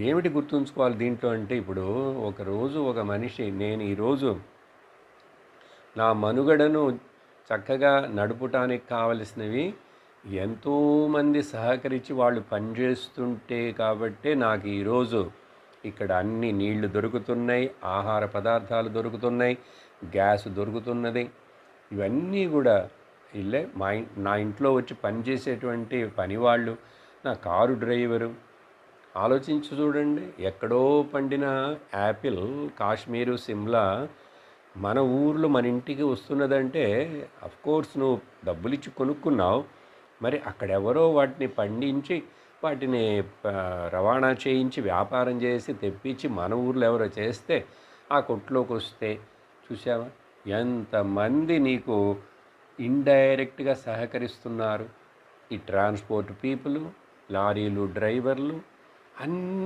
ఏమిటి గుర్తుంచుకోవాలి దీంట్లో అంటే ఇప్పుడు ఒకరోజు ఒక మనిషి నేను ఈరోజు నా మనుగడను చక్కగా నడుపుటానికి కావలసినవి ఎంతోమంది సహకరించి వాళ్ళు పనిచేస్తుంటే కాబట్టే నాకు ఈరోజు ఇక్కడ అన్ని నీళ్లు దొరుకుతున్నాయి, ఆహార పదార్థాలు దొరుకుతున్నాయి, గ్యాస్ దొరుకుతున్నది. ఇవన్నీ కూడా నా ఇంట్లో వచ్చి పనిచేసేటువంటి పనివాళ్ళు, నా కారు డ్రైవరు. ఆలోచించి చూడండి, ఎక్కడో పండిన యాపిల్ కాశ్మీరు, సిమ్లా మన ఊర్లో మన ఇంటికి వస్తున్నదంటే అఫ్కోర్స్ నువ్వు డబ్బులిచ్చి కొనుక్కున్నావు. మరి అక్కడెవరో వాటిని పండించి వాటిని రవాణా చేయించి వ్యాపారం చేసి తెప్పించి మన ఊర్లో ఎవరో చేస్తే ఆ కొట్లోకి వస్తే చూసావా ఎంతమంది నీకు ఇండైరెక్ట్గా సహకరిస్తున్నారు. ఈ ట్రాన్స్పోర్ట్ పీపుల్, లారీలు డ్రైవర్లు అన్ని